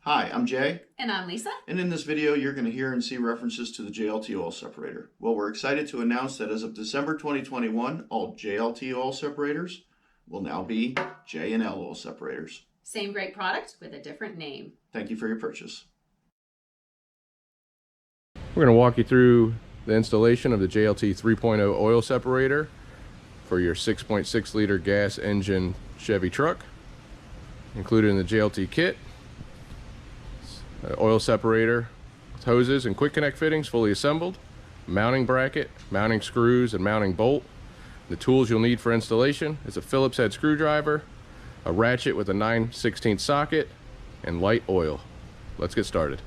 Hi, I'm Jay. And I'm Lisa. And in this video, you're going to hear and see references to the JLT oil separator. Well, we're excited to announce that as of December 2021, all JLT oil separators will now be J&L oil separators. Same great product with a different name. Thank you for your purchase. We're going to walk you through the installation of the JLT 3.0 oil separator for your 6.6 liter gas engine Chevy truck. Included in the JLT kit, oil separator, hoses and quick connect fittings fully assembled, mounting bracket, mounting screws and mounting bolt. The tools you'll need for installation is a Phillips head screwdriver, a ratchet with a 9/16 socket, and light oil. Let's get started.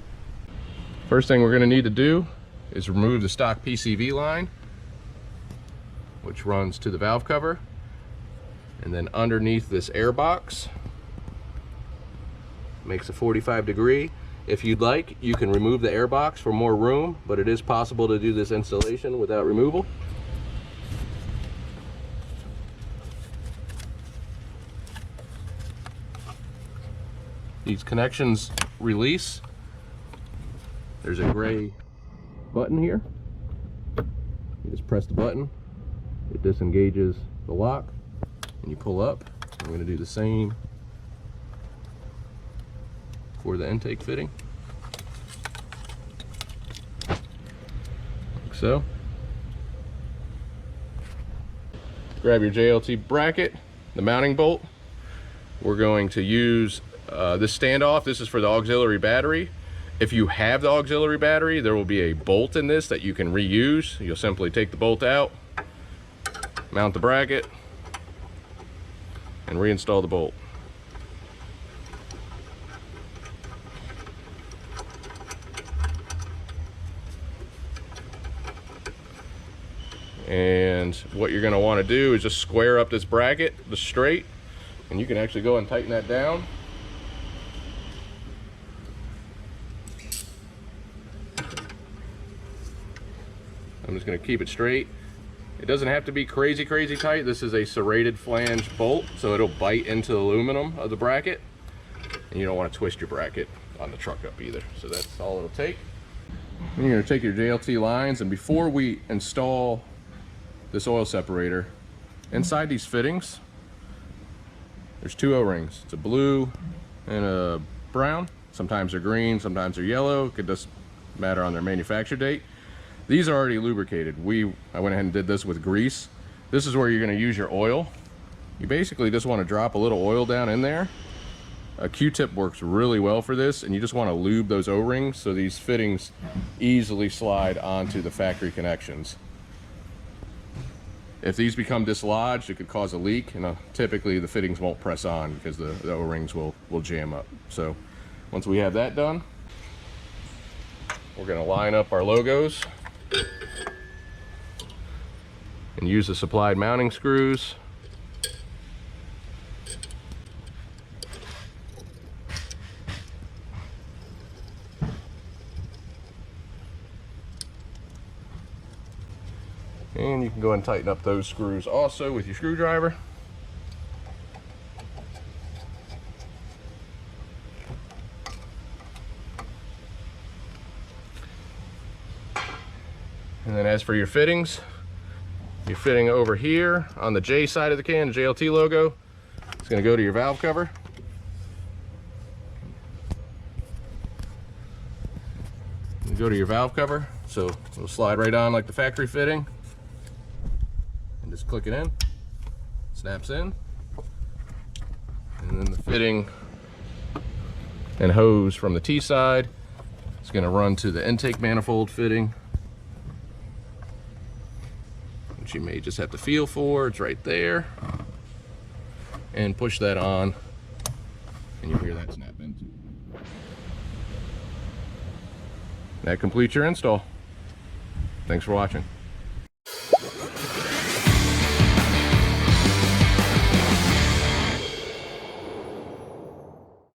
First thing we're going to need to do is remove the stock PCV line, which runs to the valve cover, and then underneath this air box makes a 45 degree. If you'd like, you can remove the air box for more room, but it is possible to do this installation without removal. These connections release. There's a gray button here. You just press the button, it disengages the lock, and you pull up. I'm going to do the same for the intake fitting, like so. Grab your JLT bracket, the mounting bolt. We're going to use this standoff. This is for the auxiliary battery. If you have the auxiliary battery, there will be a bolt in this that you can reuse. You'll simply take the bolt out, mount the bracket, and reinstall the bolt. And what you're going to want to do is just square up this bracket straight, and you can actually go and tighten that down. I'm just going to keep it straight. It doesn't have to be crazy tight. This is a serrated flange bolt, so it'll bite into the aluminum of the bracket, and you don't want to twist your bracket on the truck up either. So that's all it'll take. And you're going to take your JLT lines, and before we install this oil separator, inside these fittings there's two O-rings. It's a blue and a brown. Sometimes they're green, sometimes they're yellow. It could just matter on their manufacture date. These are already lubricated. I went ahead and did this with grease. This is where you're going to use your oil. You basically just want to drop a little oil down in there. A Q-tip works really well for this, and you just want to lube those O-rings so these fittings easily slide onto the factory connections. If these become dislodged, it could cause a leak, and typically the fittings won't press on because the O-rings will jam up. So once we have that done, we're going to line up our logos and use the supplied mounting screws. And you can go ahead and tighten up those screws also with your screwdriver. And then as for your fittings, your fitting over here on the J side of the can, the JLT logo, it's going to go to your valve cover. Go to your valve cover, so it'll slide right on like the factory fitting. And just click it in, snaps in, and then the fitting and hose from the T side is going to run to the intake manifold fitting, which you may just have to feel for. It's right there, and push that on, and you'll hear that snap into. That completes your install. Thanks for watching.